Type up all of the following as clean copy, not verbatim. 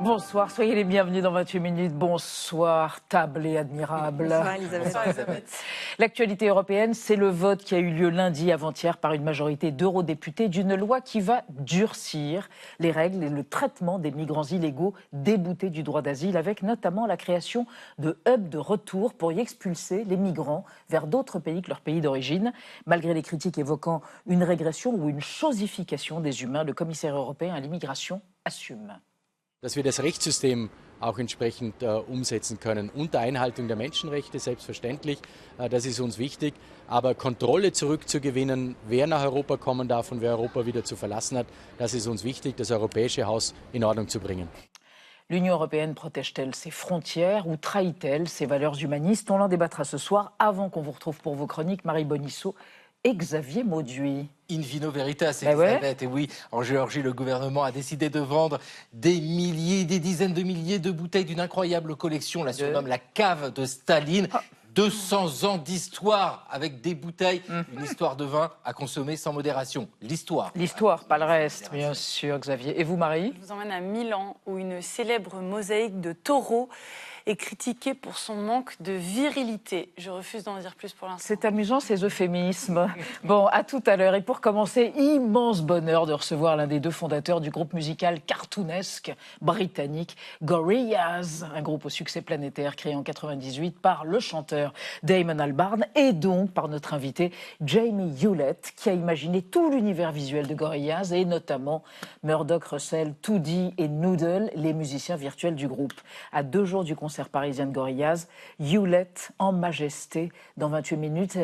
Bonsoir, soyez les bienvenus dans 28 minutes. Bonsoir, table et admirable. Bonsoir Elisabeth. L'actualité européenne, c'est le vote qui a eu lieu lundi avant-hier par une majorité d'eurodéputés d'une loi qui va durcir les règles et le traitement des migrants illégaux déboutés du droit d'asile, avec notamment la création de hubs de retour pour y expulser les migrants vers d'autres pays que leur pays d'origine. Malgré les critiques évoquant une régression ou une chosification des humains, le commissaire européen à l'immigration assume. Dass wir das Rechtssystem auch entsprechend umsetzen können, unter Einhaltung der Menschenrechte, selbstverständlich, das ist uns wichtig. Aber Kontrolle zurückzugewinnen, wer nach Europa kommen darf und wer Europa wieder zu verlassen hat, das ist uns wichtig, das europäische Haus in Ordnung zu bringen. L'Union européenne protège-t-elle ses frontières ou trahit-elle ses valeurs humanistes? On en débattra ce soir, avant qu'on vous retrouve pour vos chroniques, Marie Bonisseau et Xavier Mauduit. In vino veritas, Elisabeth. Et oui, en Géorgie, le gouvernement a décidé de vendre des milliers, des dizaines de milliers de bouteilles d'une incroyable collection. On la surnomme la cave de Staline. 200 ans d'histoire avec des bouteilles, une histoire de vin à consommer sans modération. L'histoire. L'histoire, pas le reste, bien sûr, Xavier. Et vous, Marie? Je vous emmène à Milan, où une célèbre mosaïque de taureaux est critiquée pour son manque de virilité. Je refuse d'en dire plus pour l'instant. C'est amusant, ces euphémismes. Bon, à tout à l'heure. Et pour commencer, immense bonheur de recevoir l'un des deux fondateurs du groupe musical cartoonesque britannique Gorillaz, un groupe au succès planétaire créé en 98 par le chanteur Damon Albarn et donc par notre invité Jamie Hewlett, qui a imaginé tout l'univers visuel de Gorillaz et notamment Murdoch Russell, Toody et Noodle, les musiciens virtuels du groupe. À 2 jours du concert parisien de Gorillaz, Hewlett en majesté dans 28 minutes.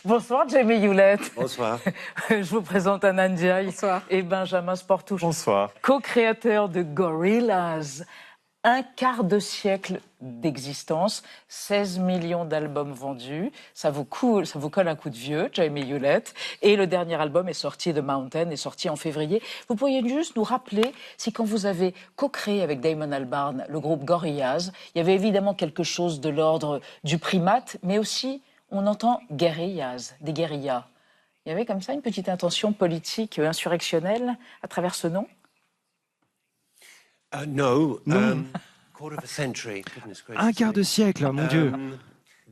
Bonsoir Jamie Hewlett. Bonsoir. Je vous présente Anna Ndiaye. Bonsoir. Et Benjamin Sportouche. Bonsoir. Co-créateur de Gorillaz. Un quart de siècle d'existence, 16 millions d'albums vendus. Ça vous colle un coup de vieux, Jamie Hewlett. Et le dernier album est sorti, The Mountain, est sorti en février. Vous pourriez juste nous rappeler si quand vous avez co-créé avec Damon Albarn le groupe Gorillaz, il y avait évidemment quelque chose de l'ordre du primate, mais aussi, on entend guerrillas, des guérillas. Il y avait comme ça une petite intention politique insurrectionnelle à travers ce nom? No. Un quart de siècle, mon Dieu.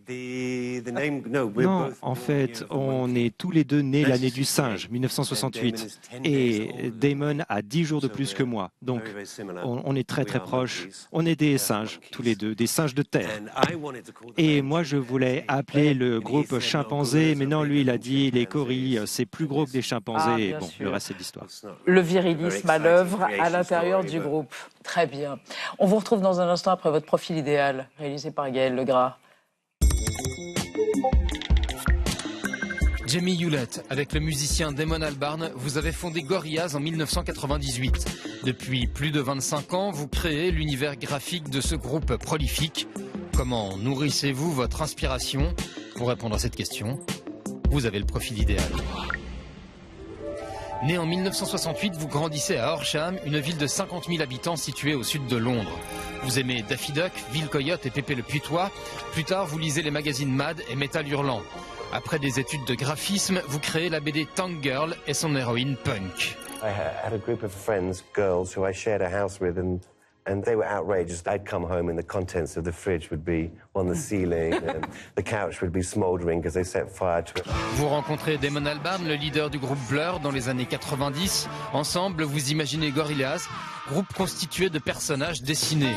Non, en fait, on est tous les deux nés l'année du singe, 1968. Et Damon a 10 jours de plus que moi. Donc, on est très très proches. On est des singes, tous les deux, des singes de terre. Et moi, je voulais appeler le groupe chimpanzé, mais non, lui, il a dit les gorilles, c'est plus gros que des chimpanzés. Et bon, le reste, c'est de l'histoire. Le virilisme à l'œuvre à l'intérieur du groupe. Très bien. On vous retrouve dans un instant après votre profil idéal, réalisé par Gaël Legras. Jamie Hewlett, avec le musicien Damon Albarn, vous avez fondé Gorillaz en 1998. Depuis plus de 25 ans, vous créez l'univers graphique de ce groupe prolifique. Comment nourrissez-vous votre inspiration? Pour répondre à cette question, vous avez le profil idéal. Né en 1968, vous grandissez à Horsham, une ville de 50 000 habitants située au sud de Londres. Vous aimez Daffy Duck, Ville Coyote et Pépé le Putois. Plus tard, vous lisez les magazines Mad et Metal Hurlant. Après des études de graphisme, vous créez la BD Tank Girl et son héroïne Punk. I had a group of friends, girls, who I shared a house with, and they were outrageous. I'd come home and the contents of the fridge would be on the ceiling, and the couch would be smouldering because they set fire to it. Vous rencontrez Damon Albarn, le leader du groupe Blur, dans les années 90. Ensemble, vous imaginez Gorillaz, groupe constitué de personnages dessinés.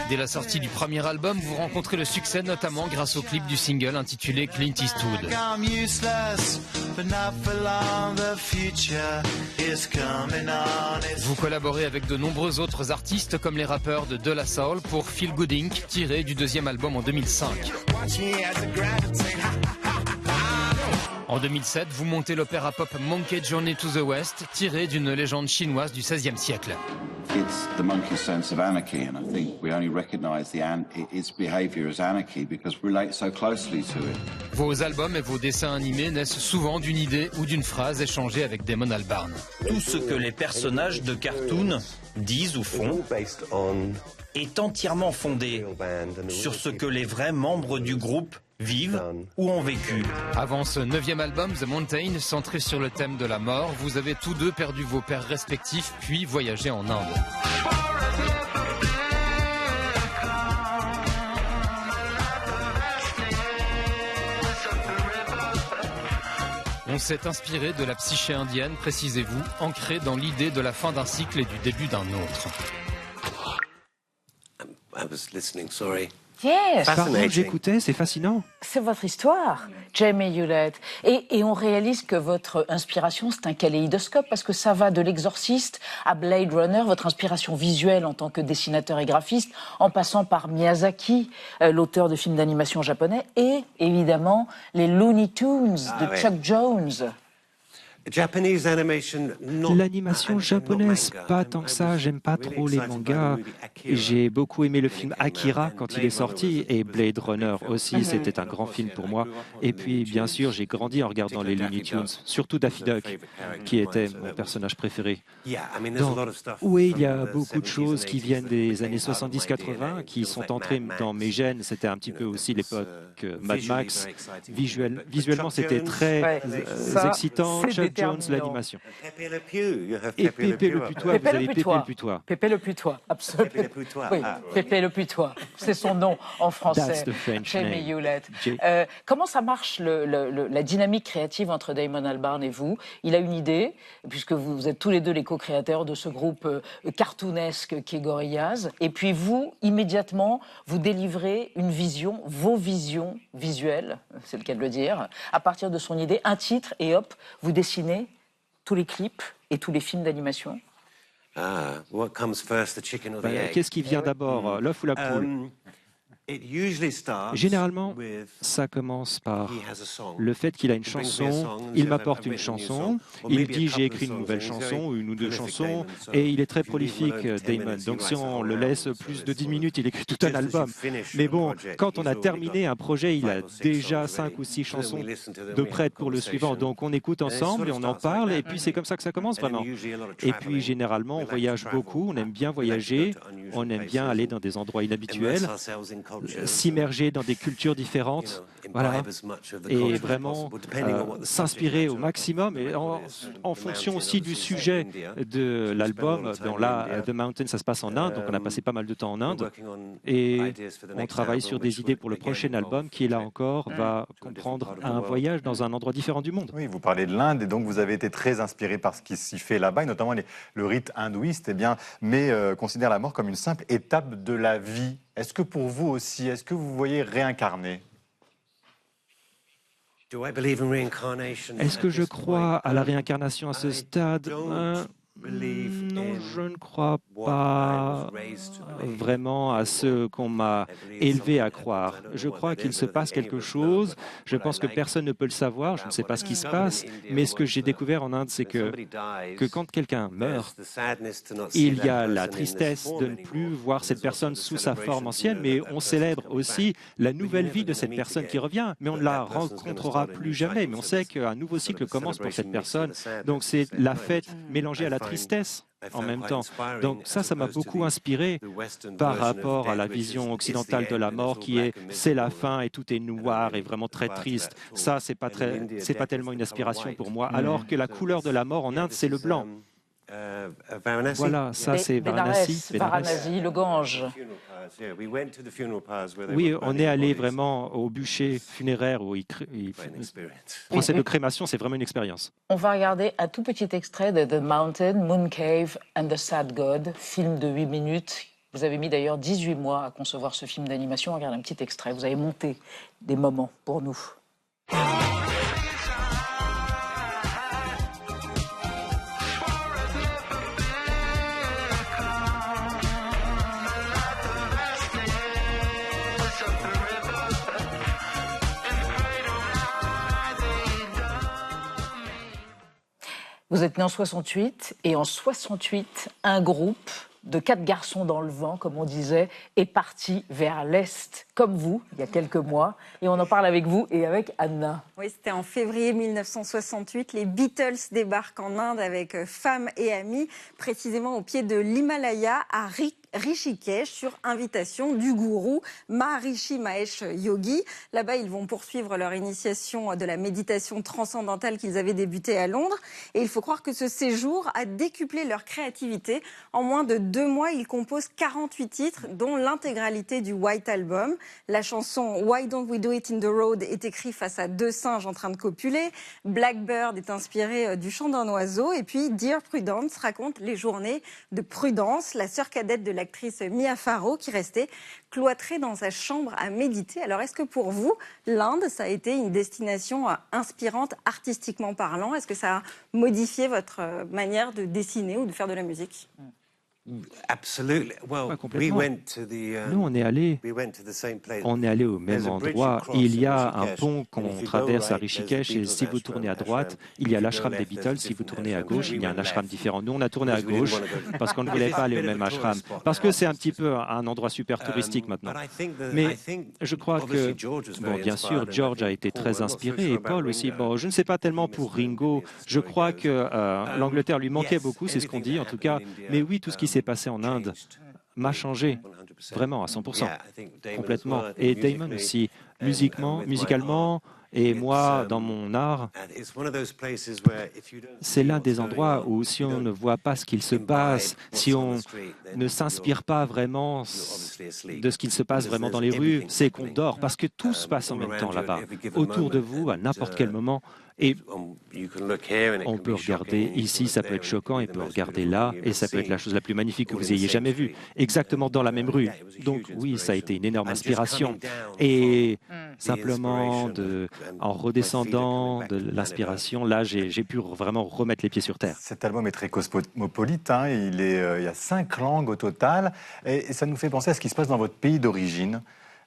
Dès la sortie du premier album, vous rencontrez le succès notamment grâce au clip du single intitulé Clint Eastwood. Vous collaborez avec de nombreux autres artistes comme les rappeurs de La Soul pour Feel Good Inc., tiré du deuxième album en 2005. En 2007, vous montez l'opéra pop Monkey Journey to the West, tiré d'une légende chinoise du XVIe siècle. It's the monkey's sense of anarchy, and I think we only recognise its behaviour as anarchy because we relate so closely to it. Vos albums et vos dessins animés naissent souvent d'une idée ou d'une phrase échangée avec Damon Albarn. Tout ce que les personnages de cartoon disent ou font est entièrement fondé sur ce que les vrais membres du groupe vivent ou ont vécu. Avant ce 9e album, The Mountain, centré sur le thème de la mort, vous avez tous deux perdu vos pères respectifs puis voyagé en Inde. On s'est inspiré de la psyché indienne, précisez-vous, ancrée dans l'idée de la fin d'un cycle et du début d'un autre. Yes. Pardon, j'écoutais, c'est fascinant. C'est votre histoire, Jamie Hewlett. Et on réalise que votre inspiration, c'est un kaléidoscope, parce que ça va de l'Exorciste à Blade Runner, votre inspiration visuelle en tant que dessinateur et graphiste, en passant par Miyazaki, l'auteur de films d'animation japonais, et évidemment les Looney Tunes de Chuck Jones. L'animation japonaise, pas tant que ça, j'aime pas trop les mangas. J'ai beaucoup aimé le film Akira quand il est sorti et Blade Runner aussi, c'était un grand film pour moi. Et puis bien sûr, j'ai grandi en regardant les Looney Tunes, surtout Daffy Duck, qui était mon personnage préféré. Donc, oui, il y a beaucoup de choses qui viennent des années 70-80, qui sont entrées dans mes gènes. C'était un petit peu aussi l'époque Mad Max. Visuellement, c'était très excitant. Jones, l'animation. Et Pépé le Putois, vous avez Pépé le Putois. Pépé le Putois, absolument. Oui, Pépé le Putois, c'est son nom en français. Jamie Hewlett. Comment ça marche la dynamique créative entre Damon Albarn et vous? Il a une idée, puisque vous êtes tous les deux les co-créateurs de ce groupe cartoonesque qui est Gorillaz, et puis vous, immédiatement, vous délivrez une vision, vos visions visuelles, c'est le cas de le dire, à partir de son idée, un titre, et hop, vous dessinez tous les clips et tous les films d'animation. Qu'est-ce qui vient d'abord, l'œuf ou la poule? Généralement, ça commence par le fait qu'il a une chanson, il m'apporte une chanson, il dit j'ai écrit une nouvelle chanson, une ou deux chansons, et il est très prolifique, Damon. Donc si on le laisse plus de 10 minutes, il écrit tout un album. Mais bon, quand on a terminé un projet, il a déjà 5 ou 6 chansons de prêtes pour le suivant. Donc on écoute ensemble et on en parle, et puis c'est comme ça que ça commence vraiment. Et puis généralement, on voyage beaucoup, on aime bien voyager, on aime bien aller dans des endroits inhabituels, s'immerger dans des cultures différentes, voilà, et vraiment s'inspirer au maximum, et en fonction aussi du sujet de l'album. Là, The Mountain, ça se passe en Inde, donc on a passé pas mal de temps en Inde, et on travaille sur des idées pour le prochain album qui, là encore, va comprendre un voyage dans un endroit différent du monde. Oui, vous parlez de l'Inde, et donc vous avez été très inspiré par ce qui s'y fait là-bas, et notamment le rite hindouiste, mais considère la mort comme une simple étape de la vie. Est-ce que pour vous aussi, est-ce que vous voyez réincarner? Est-ce que je crois à la réincarnation à ce stade? Non, je ne crois pas vraiment à ce qu'on m'a élevé à croire. Je crois qu'il se passe quelque chose. Je pense que personne ne peut le savoir. Je ne sais pas ce qui se passe. Mais ce que j'ai découvert en Inde, c'est que quand quelqu'un meurt, il y a la tristesse de ne plus voir cette personne sous sa forme ancienne, mais on célèbre aussi la nouvelle vie de cette personne qui revient. Mais on ne la rencontrera plus jamais. Mais on sait qu'un nouveau cycle commence pour cette personne. Donc c'est la fête mélangée à la tristesse en même temps. Donc ça m'a beaucoup inspiré par rapport à la vision occidentale de la mort qui est c'est la fin et tout est noir et vraiment très triste. Ça, c'est pas tellement une inspiration pour moi. Alors que la couleur de la mort en Inde, c'est le blanc. Voilà, ça c'est Varanasi, le Gange. Oui, on est allé vraiment au bûcher funéraire où procès de crémation, c'est vraiment une expérience. On va regarder un tout petit extrait de The Mountain, Moon Cave and the Sad God, film de 8 minutes. Vous avez mis d'ailleurs 18 mois à concevoir ce film d'animation. Regardez un petit extrait, vous avez monté des moments pour nous. Vous êtes né en 68 et en 68, un groupe de 4 garçons dans le vent, comme on disait, est parti vers l'Est, comme vous, il y a quelques mois. Et on en parle avec vous et avec Anna. Oui, c'était en février 1968. Les Beatles débarquent en Inde avec femmes et amis, précisément au pied de l'Himalaya, à Rishikesh, sur invitation du gourou Maharishi Mahesh Yogi. Là-bas, ils vont poursuivre leur initiation de la méditation transcendantale qu'ils avaient débutée à Londres. Et il faut croire que ce séjour a décuplé leur créativité. En moins de 2 mois, ils composent 48 titres, dont l'intégralité du White Album. La chanson Why Don't We Do It in the Road est écrite face à 2 singes en train de copuler. Blackbird est inspiré du chant d'un oiseau. Et puis Dear Prudence raconte les journées de Prudence, la sœur cadette de l'actrice Mia Farrow, qui restait cloîtrée dans sa chambre à méditer. Alors est-ce que pour vous, l'Inde, ça a été une destination inspirante artistiquement parlant? Est-ce que ça a modifié votre manière de dessiner ou de faire de la musique? Complètement. Nous, on est allé au même endroit. Il y a un pont qu'on traverse à Rishikesh et si vous tournez à droite, il y a l'ashram des Beatles. Si vous tournez à gauche, il y a un ashram différent. Nous, on a tourné à gauche parce qu'on ne voulait pas aller au même ashram, parce que c'est un petit peu un endroit super touristique maintenant. Mais je crois que, bon, bien sûr, George a été très inspiré et Paul aussi. Bon, je ne sais pas tellement pour Ringo. Je crois que l'Angleterre lui manquait beaucoup, c'est ce qu'on dit en tout cas. Mais oui, tout ce qui s'est passé en Inde m'a changé, vraiment à 100%, complètement. Et Damon aussi, musicalement, et moi, dans mon art, c'est l'un des endroits où si on ne voit pas ce qu'il se passe, si on ne s'inspire pas vraiment de ce qu'il se passe vraiment dans les rues, c'est qu'on dort, parce que tout se passe en même temps là-bas, autour de vous, à n'importe quel moment. Et on peut regarder ici, ça peut être choquant, et on peut regarder là, et ça peut être la chose la plus magnifique que vous ayez jamais vue, exactement dans la même rue. Donc oui, ça a été une énorme inspiration. Et simplement, en redescendant de l'inspiration, là, j'ai pu vraiment remettre les pieds sur terre. Cet album est très cosmopolite, hein, il y a 5 langues au total, et ça nous fait penser à ce qui se passe dans votre pays d'origine.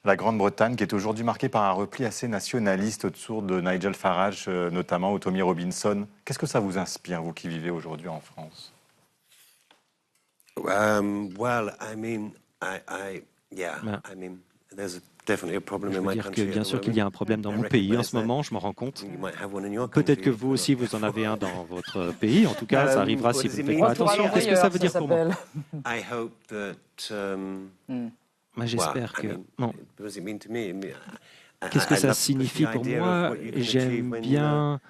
La Grande-Bretagne, qui est aujourd'hui marquée par un repli assez nationaliste autour de Nigel Farage, notamment, ou Tommy Robinson. Qu'est-ce que ça vous inspire, vous qui vivez aujourd'hui en France? Je veux dire que bien sûr qu'il y a un problème dans mon pays en ce moment, je m'en rends compte. Peut-être que vous aussi, vous en avez un dans votre pays. En tout cas, ça arrivera si vous ne faites pas attention. Qu'est-ce que ça veut dire pour moi? J'espère que... Non. Qu'est-ce que ça signifie pour moi? J'aime bien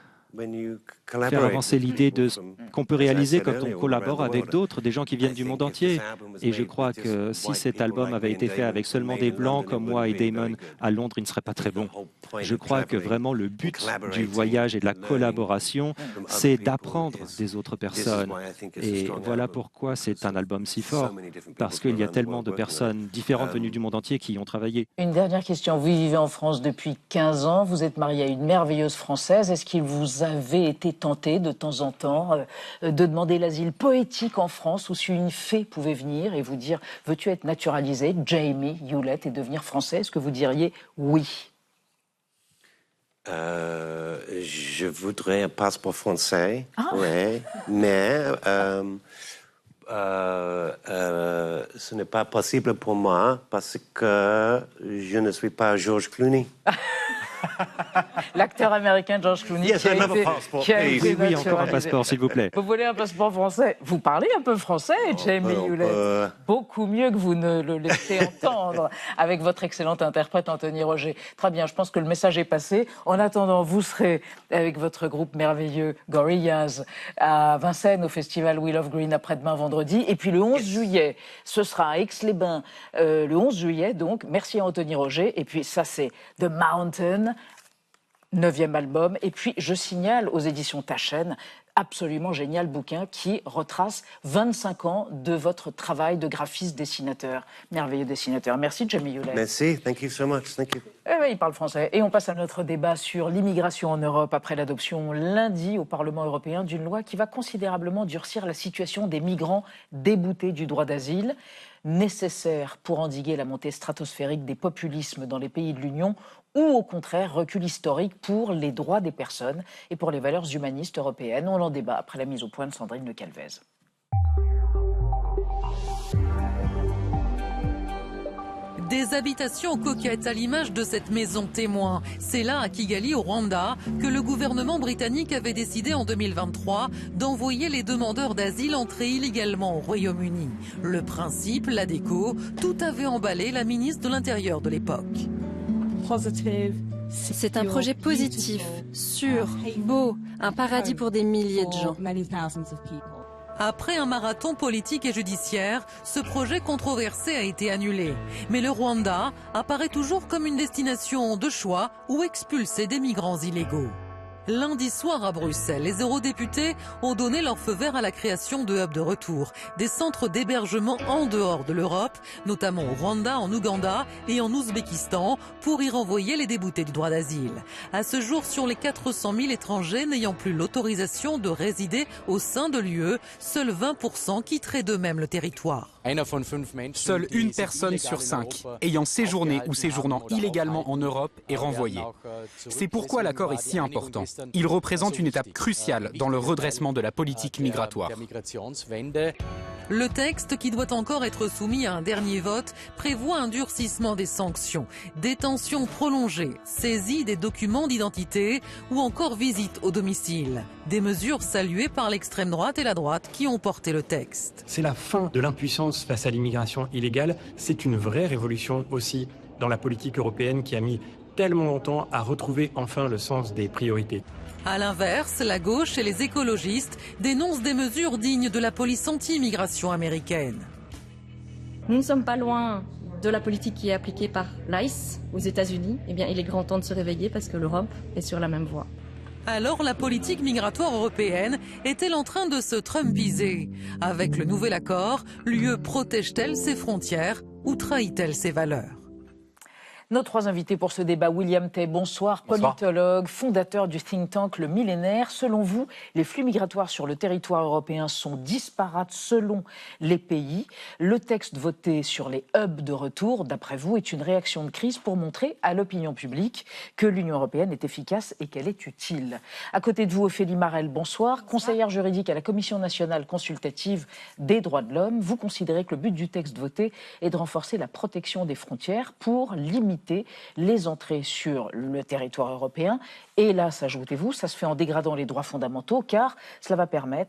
faire avancer l'idée de ce qu'on peut réaliser quand on collabore avec d'autres, des gens qui viennent du monde entier. Et je crois que si cet album avait été fait avec seulement des Blancs comme moi et Damon à Londres, il ne serait pas très bon. Je crois que vraiment le but du voyage et de la collaboration, c'est d'apprendre des autres personnes. Et voilà pourquoi c'est un album si fort, parce qu'il y a tellement de personnes différentes venues du monde entier qui y ont travaillé. Une dernière question. Vous vivez en France depuis 15 ans, vous êtes marié à une merveilleuse Française. Est-ce qu'il vous avait été tenté de temps en temps de demander l'asile poétique en France, ou si une fée pouvait venir et vous dire « Veux-tu être naturalisé, Jamie Hewlett, et devenir français ?» Est-ce que vous diriez oui? Je voudrais un passeport français, oui, mais ce n'est pas possible pour moi parce que je ne suis pas George Clooney. L'acteur américain George Clooney qui a été oui, encore un passeport, s'il vous plaît. Vous voulez un passeport français? Vous parlez un peu français, Jamie Hewlett. Beaucoup mieux que vous ne le laissez entendre avec votre excellente interprète Anthony Roger. Très bien, je pense que le message est passé. En attendant, vous serez avec votre groupe merveilleux Gorillaz à Vincennes au festival Wheel of Green après-demain vendredi. Et puis le 11 juillet, ce sera à Aix-les-Bains le 11 juillet. Donc, merci à Anthony Roger. Et puis ça, c'est The Mountain. 9e album. Et puis, je signale aux éditions Taschen, absolument génial bouquin qui retrace 25 ans de votre travail de graphiste dessinateur. Merveilleux dessinateur. Merci, Jamie Hewlett. Merci, thank you so much, thank you. Eh oui, il parle français. Et on passe à notre débat sur l'immigration en Europe après l'adoption lundi au Parlement européen d'une loi qui va considérablement durcir la situation des migrants déboutés du droit d'asile, nécessaire pour endiguer la montée stratosphérique des populismes dans les pays de l'Union, ou au contraire recul historique pour les droits des personnes et pour les valeurs humanistes européennes. On en débat après la mise au point de Sandrine Le Calvez. Des habitations coquettes à l'image de cette maison témoin. C'est là, à Kigali, au Rwanda, que le gouvernement britannique avait décidé en 2023 d'envoyer les demandeurs d'asile entrer illégalement au Royaume-Uni. Le principe, la déco, tout avait emballé la ministre de l'Intérieur de l'époque. C'est un projet positif, sûr, beau, un paradis pour des milliers de gens. Après un marathon politique et judiciaire, ce projet controversé a été annulé. Mais le Rwanda apparaît toujours comme une destination de choix où expulser des migrants illégaux. Lundi soir à Bruxelles, les eurodéputés ont donné leur feu vert à la création de hubs de retour, des centres d'hébergement en dehors de l'Europe, notamment au Rwanda, en Ouganda et en Ouzbékistan, pour y renvoyer les déboutés du droit d'asile. À ce jour, sur les 400 000 étrangers n'ayant plus l'autorisation de résider au sein de l'UE, seuls 20% quitteraient d'eux-mêmes le territoire. Seule une personne sur 5 ayant séjourné ou séjournant illégalement en Europe est renvoyée. C'est pourquoi l'accord est si important. Il représente une étape cruciale dans le redressement de la politique migratoire. Le texte, qui doit encore être soumis à un dernier vote, prévoit un durcissement des sanctions, détention prolongée, saisie des documents d'identité ou encore visite au domicile. Des mesures saluées par l'extrême droite et la droite qui ont porté le texte. C'est la fin de l'impuissance face à l'immigration illégale. C'est une vraie révolution aussi dans la politique européenne qui a mis tellement longtemps à retrouver enfin le sens des priorités. À l'inverse, la gauche et les écologistes dénoncent des mesures dignes de la police anti-immigration américaine. Nous ne sommes pas loin de la politique qui est appliquée par l'ICE aux États-Unis. Eh bien, il est grand temps de se réveiller parce que l'Europe est sur la même voie. Alors la politique migratoire européenne est-elle en train de se trumpiser? Avec le nouvel accord, l'UE protège-t-elle ses frontières ou trahit-elle ses valeurs? Nos trois invités pour ce débat, William Tay, bonsoir, politologue, fondateur du think tank Le Millénaire. Selon vous, les flux migratoires sur le territoire européen sont disparates selon les pays. Le texte voté sur les hubs de retour, d'après vous, est une réaction de crise pour montrer à l'opinion publique que l'Union européenne est efficace et qu'elle est utile. À côté de vous, Ophélie Marel, bonsoir, conseillère juridique à la Commission nationale consultative des droits de l'homme. Vous considérez que le but du texte voté est de renforcer la protection des frontières pour limiter les entrées sur le territoire européen. Et là, ajoutez-vous, ça se fait en dégradant les droits fondamentaux, car cela permet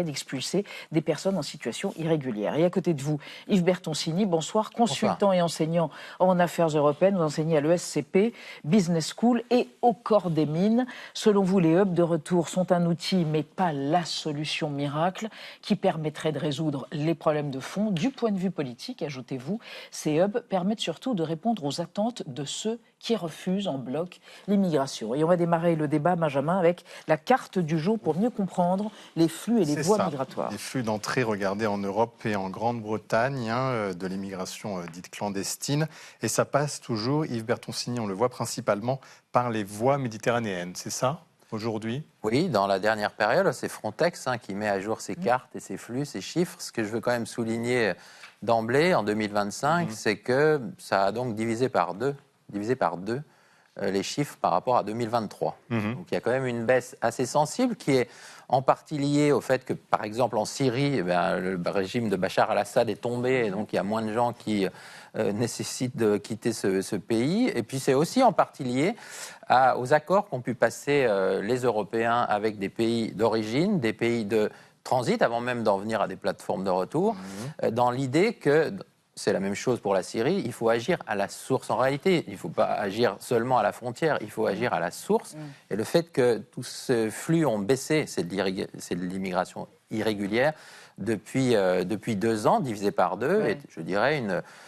d'expulser des personnes en situation irrégulière. Et à côté de vous, Yves Bertoncini, bonsoir, consultant et enseignant en affaires européennes. Vous enseignez à l'ESCP, Business School et au corps des mines. Selon vous, les hubs de retour sont un outil, mais pas la solution miracle qui permettrait de résoudre les problèmes de fond. Du point de vue politique, ajoutez-vous, ces hubs permettent surtout de répondre aux attentes de ceux qui refusent en bloc l'immigration. Et on va démarrer le débat, Benjamin, avec la carte du jour pour mieux comprendre les flux et les voies migratoires. Les flux d'entrée, regardez, en Europe et en Grande-Bretagne, de l'immigration dite clandestine. Et ça passe toujours, Yves Bertoncini, on le voit principalement par les voies méditerranéennes, c'est ça aujourd'hui? Oui, dans la dernière période, c'est Frontex qui met à jour ses cartes et ses flux, ses chiffres. Ce que je veux quand même souligner d'emblée, en 2025, c'est que ça a donc divisé par deux les chiffres par rapport à 2023. Donc il y a quand même une baisse assez sensible qui est en partie liée au fait que, par exemple, en Syrie, le régime de Bachar al-Assad est tombé et donc il y a moins de gens qui nécessitent de quitter ce pays. Et puis c'est aussi en partie lié aux accords qu'ont pu passer les Européens avec des pays d'origine, des pays de transit, avant même d'en venir à des plateformes de retour, dans l'idée que c'est la même chose pour la Syrie, il faut agir à la source. En réalité, il ne faut pas agir seulement à la frontière, il faut agir à la source. Et le fait que tous ces flux ont baissé, c'est de l'immigration irrégulière, depuis 2 ans, divisé par 2, et je dirais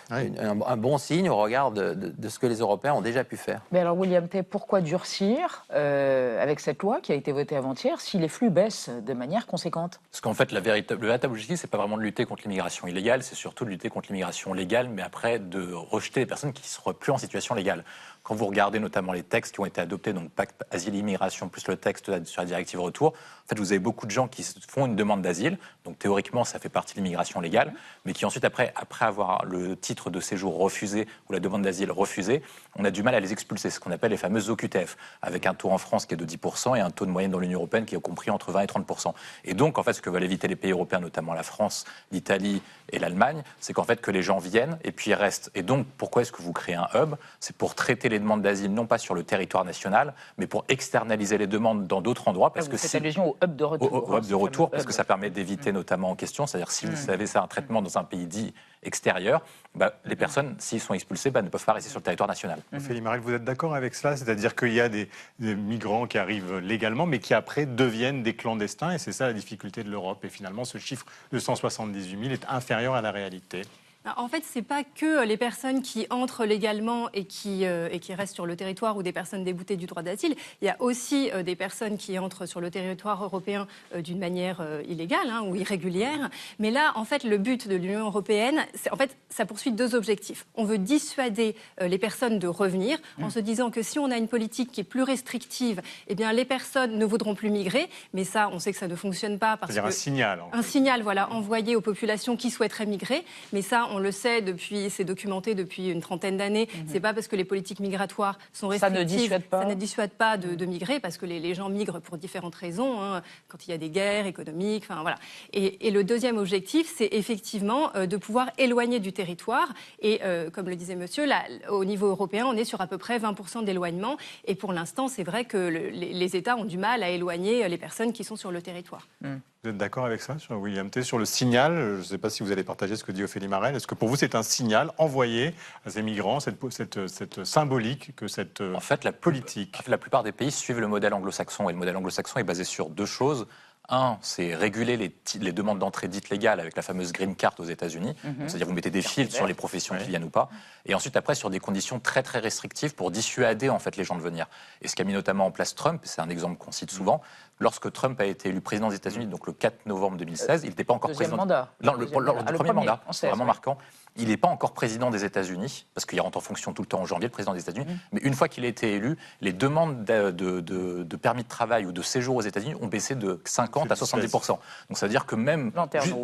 un bon signe au regard de ce que les Européens ont déjà pu faire. Mais alors, William Tay, pourquoi durcir avec cette loi qui a été votée avant-hier si les flux baissent de manière conséquente? Parce qu'en fait, le véritable objectif, c'est pas vraiment de lutter contre l'immigration illégale, c'est surtout de lutter contre l'immigration légale, mais après de rejeter les personnes qui ne seraient plus en situation légale. quand vous regardez notamment les textes qui ont été adoptés, donc pacte asile-immigration plus le texte sur la directive retour, en fait, vous avez beaucoup de gens qui font une demande d'asile, donc théoriquement, ça fait partie de l'immigration légale, mais qui ensuite, après avoir le titre de séjour refusé ou la demande d'asile refusée, on a du mal à les expulser, ce qu'on appelle les fameuses OQTF, avec un taux en France qui est de 10% et un taux de moyenne dans l'Union européenne qui est compris entre 20 et 30%. Et donc, en fait, ce que veulent éviter les pays européens, notamment la France, l'Italie et l'Allemagne, c'est qu'en fait, que les gens viennent et puis ils restent. Et donc, pourquoi est-ce que vous créez un hub ? C'est pour traiter les demandes d'asile, non pas sur le territoire national, mais pour externaliser les demandes dans d'autres endroits. Parce vous faites allusion au hub de retour. Au hub de retour, parce que ça permet d'éviter notamment en question, c'est-à-dire si vous avez ça un traitement dans un pays dit extérieur, les personnes, s'ils sont expulsés, ne peuvent pas rester sur le territoire national. Ophélie Marel, vous êtes d'accord avec cela ? C'est-à-dire qu'il y a des migrants qui arrivent légalement, mais qui après deviennent des clandestins, et c'est ça la difficulté de l'Europe. Et finalement, ce chiffre de 178 000 est inférieur à la réalité. En fait, ce n'est pas que les personnes qui entrent légalement et qui restent sur le territoire ou des personnes déboutées du droit d'asile. Il y a aussi des personnes qui entrent sur le territoire européen d'une manière illégale ou irrégulière. Mais là, en fait, le but de l'Union européenne, ça poursuit deux objectifs. On veut dissuader les personnes de revenir en se disant que si on a une politique qui est plus restrictive, eh bien, les personnes ne voudront plus migrer. Mais ça, on sait que ça ne fonctionne pas. C'est-à-dire un signal. Un signal, envoyé aux populations qui souhaiteraient migrer. Mais ça, on le sait c'est documenté depuis une trentaine d'années. C'est pas parce que les politiques migratoires sont restrictives, ça ne dissuade pas de migrer, parce que les gens migrent pour différentes raisons, quand il y a des guerres économiques, voilà. Et le deuxième objectif, c'est effectivement de pouvoir éloigner du territoire. Et comme le disait monsieur, là, au niveau européen, on est sur à peu près 20% d'éloignement. Et pour l'instant, c'est vrai que les États ont du mal à éloigner les personnes qui sont sur le territoire. Vous êtes d'accord avec ça, William T, sur le signal ? Je ne sais pas si vous allez partager ce que dit Ophélie Marel. Est-ce que pour vous, c'est un signal envoyé à ces migrants, cette symbolique que cette politique ? La plupart des pays suivent le modèle anglo-saxon. Et le modèle anglo-saxon est basé sur deux choses. Un, c'est réguler les demandes d'entrée dites légales avec la fameuse green card aux États-Unis. C'est-à-dire vous mettez des filtres sur les professions qui viennent ou pas. Et ensuite, après, sur des conditions très, très restrictives pour dissuader en fait les gens de venir. Et ce qu'a mis notamment en place Trump, c'est un exemple qu'on cite souvent, lorsque Trump a été élu président des États-Unis, donc le 4 novembre 2016, il n'était pas encore président. Mandat. Non, le premier mandat, c'est vraiment marquant. Il n'est pas encore président des États-Unis, parce qu'il rentre en fonction tout le temps en janvier, le président des États-Unis. Mais une fois qu'il a été élu, les demandes de permis de travail ou de séjour aux États-Unis ont baissé de 50 à 70%. Donc ça veut dire que même,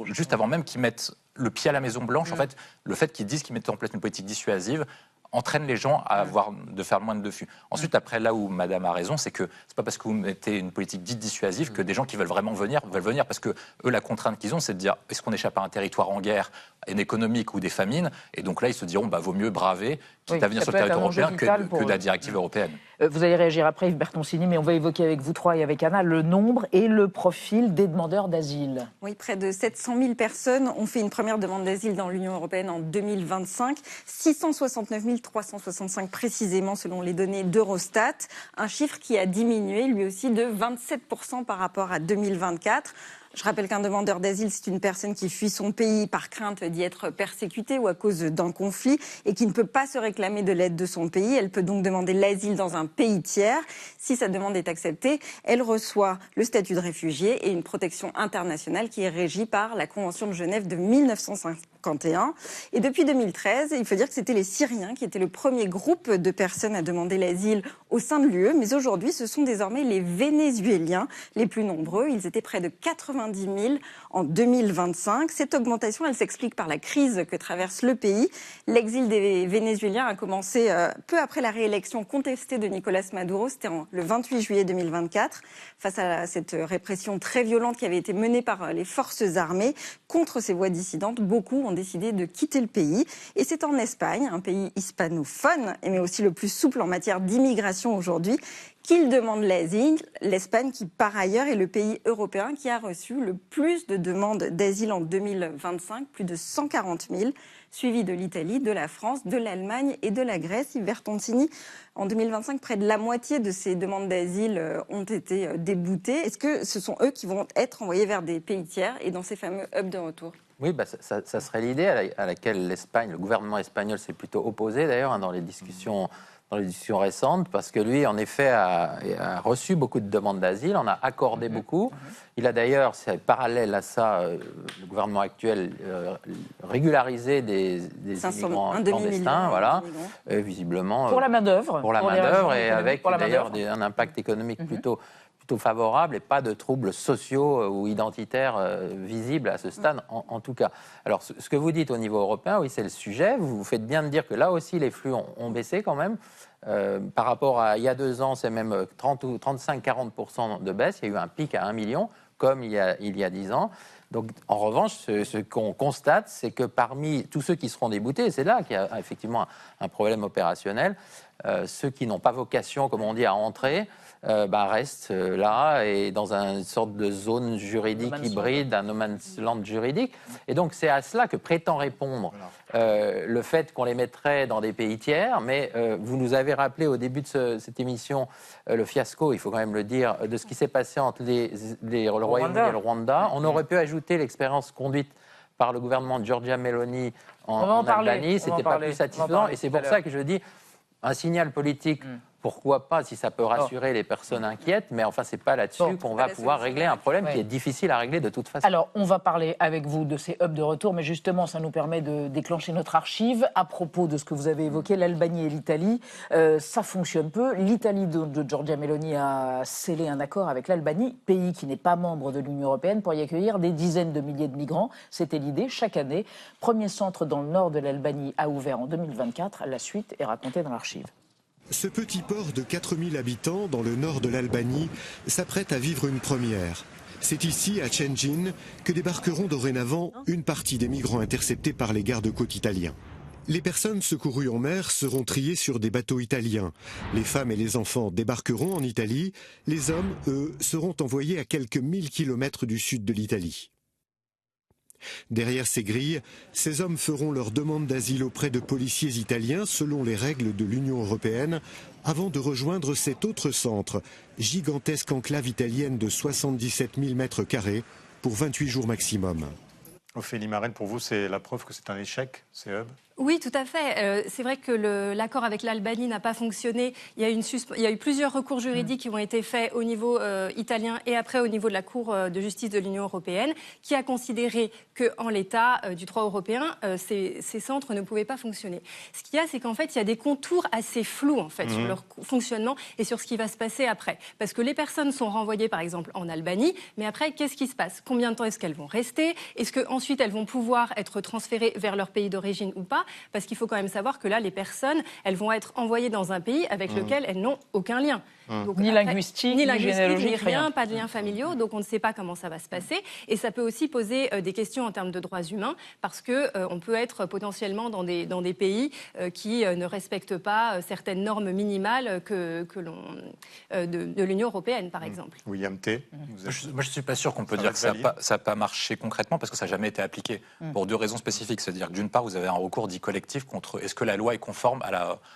juste avant même qu'ils mettent le pied à la Maison-Blanche, en fait, le fait qu'ils disent qu'ils mettent en place une politique dissuasive entraîne les gens à de faire moins de flux. Ensuite, après, là où madame a raison, c'est que c'est pas parce que vous mettez une politique dite dissuasive que des gens qui veulent vraiment venir veulent venir, parce que eux, la contrainte qu'ils ont, c'est de dire, est-ce qu'on échappe à un territoire en guerre, une économique ou des famines ? Et donc là, ils se diront, vaut mieux braver, quitte à venir sur le territoire européen que de la directive européenne. Vous allez réagir après, Yves Bertoncini, mais on va évoquer avec vous trois et avec Anna le nombre et le profil des demandeurs d'asile. Oui, près de 700 000 personnes ont fait une première demande d'asile dans l'Union européenne en 2025. 669 365 précisément selon les données d'Eurostat. Un chiffre qui a diminué lui aussi de 27% par rapport à 2024. Je rappelle qu'un demandeur d'asile, c'est une personne qui fuit son pays par crainte d'y être persécutée ou à cause d'un conflit et qui ne peut pas se réclamer de l'aide de son pays. Elle peut donc demander l'asile dans un pays tiers. Si sa demande est acceptée, elle reçoit le statut de réfugié et une protection internationale qui est régie par la Convention de Genève de 1951. Et depuis 2013, il faut dire que c'était les Syriens qui étaient le premier groupe de personnes à demander l'asile au sein de l'UE. Mais aujourd'hui, ce sont désormais les Vénézuéliens les plus nombreux. Ils étaient près de 90 000 en 2025. Cette augmentation, elle s'explique par la crise que traverse le pays. L'exil des Vénézuéliens a commencé peu après la réélection contestée de Nicolas Maduro. C'était le 28 juillet 2024. Face à cette répression très violente qui avait été menée par les forces armées contre ces voix dissidentes, beaucoup ont décidé de quitter le pays. Et c'est en Espagne, un pays hispanophone, mais aussi le plus souple en matière d'immigration aujourd'hui, qu'ils demandent l'asile. L'Espagne, qui par ailleurs est le pays européen qui a reçu le plus de demandes d'asile en 2025, plus de 140 000, suivi de l'Italie, de la France, de l'Allemagne et de la Grèce. Yves Bertoncini, en 2025, près de la moitié de ces demandes d'asile ont été déboutées. Est-ce que ce sont eux qui vont être envoyés vers des pays tiers et dans ces fameux hubs de retour ? Oui, ça serait l'idée à laquelle l'Espagne, le gouvernement espagnol s'est plutôt opposé d'ailleurs dans les discussions dans les discussions récentes, parce que lui, en effet, a reçu beaucoup de demandes d'asile, en a accordé beaucoup. Il a d'ailleurs, c'est parallèle à ça, le gouvernement actuel régularisé des immigrants clandestins, voilà, visiblement. Pour la main-d'œuvre. Pour la main-d'œuvre, et avec d'ailleurs un impact économique plutôt favorable et pas de troubles sociaux ou identitaires visibles à ce stade, en tout cas. Alors, ce que vous dites au niveau européen, oui, c'est le sujet. Vous faites bien de dire que là aussi, les flux ont baissé quand même. Par rapport à il y a 2 ans, c'est même 30 ou 35-40% de baisse. Il y a eu un pic à 1 million, comme il y a 10 ans. Donc, en revanche, ce qu'on constate, c'est que parmi tous ceux qui seront déboutés, c'est là qu'il y a effectivement un problème opérationnel, ceux qui n'ont pas vocation, comme on dit, à entrer, restent là et dans une sorte de zone juridique hybride, un no man's land juridique. Et donc, c'est à cela que prétend répondre le fait qu'on les mettrait dans des pays tiers. Mais vous nous avez rappelé au début de cette émission le fiasco, il faut quand même le dire, de ce qui s'est passé entre le Royaume-Uni et le Rwanda. On aurait pu ajouter l'expérience conduite par le gouvernement de Giorgia Meloni en Albanie. C'était pas plus satisfaisant. Et c'est pour ça que je dis un signal politique. Pourquoi pas, si ça peut rassurer les personnes inquiètes, mais enfin, c'est pas là-dessus qu'on va pouvoir régler un problème qui est difficile à régler de toute façon. Alors, on va parler avec vous de ces hubs de retour, mais justement, ça nous permet de déclencher notre archive. À propos de ce que vous avez évoqué, l'Albanie et l'Italie, ça fonctionne peu. L'Italie de Giorgia Meloni a scellé un accord avec l'Albanie, pays qui n'est pas membre de l'Union européenne, pour y accueillir des dizaines de milliers de migrants. C'était l'idée, chaque année. Premier centre dans le nord de l'Albanie a ouvert en 2024. La suite est racontée dans l'archive. Ce petit port de 4000 habitants dans le nord de l'Albanie s'apprête à vivre une première. C'est ici, à Chengin, que débarqueront dorénavant une partie des migrants interceptés par les gardes-côtes italiens. Les personnes secourues en mer seront triées sur des bateaux italiens. Les femmes et les enfants débarqueront en Italie. Les hommes, eux, seront envoyés à quelques 1000 kilomètres du sud de l'Italie. Derrière ces grilles, ces hommes feront leur demande d'asile auprès de policiers italiens selon les règles de l'Union européenne avant de rejoindre cet autre centre, gigantesque enclave italienne de 77 000 mètres carrés pour 28 jours maximum. Ophélie Marelle, pour vous, c'est la preuve que c'est un échec, ces hubs ? Oui, tout à fait. C'est vrai que l'accord avec l'Albanie n'a pas fonctionné. Il y a eu plusieurs recours juridiques qui ont été faits au niveau italien et après au niveau de la Cour de justice de l'Union européenne, qui a considéré qu'en l'état du droit européen, ces centres ne pouvaient pas fonctionner. Ce qu'il y a, c'est qu'en fait, il y a des contours assez flous en fait, sur leur fonctionnement et sur ce qui va se passer après. Parce que les personnes sont renvoyées, par exemple, en Albanie, mais après, qu'est-ce qui se passe ? Combien de temps est-ce qu'elles vont rester ? Est-ce qu'ensuite, elles vont pouvoir être transférées vers leur pays d'origine ou pas ? Parce qu'il faut quand même savoir que là, les personnes, elles vont être envoyées dans un pays avec lequel elles n'ont aucun lien. Donc, ni linguistique, ni généalogique, ni rien, pas de liens familiaux, donc on ne sait pas comment ça va se passer. Et ça peut aussi poser des questions en termes de droits humains, parce qu'on peut être potentiellement dans des pays qui ne respectent pas certaines normes minimales de l'Union européenne, par exemple. William T. Moi, je ne suis pas sûr qu'on peut dire que ça n'a pas marché concrètement, parce que ça n'a jamais été appliqué, pour 2 raisons spécifiques. C'est-à-dire que d'une part, vous avez un recours dit collectif contre est-ce que la loi est conforme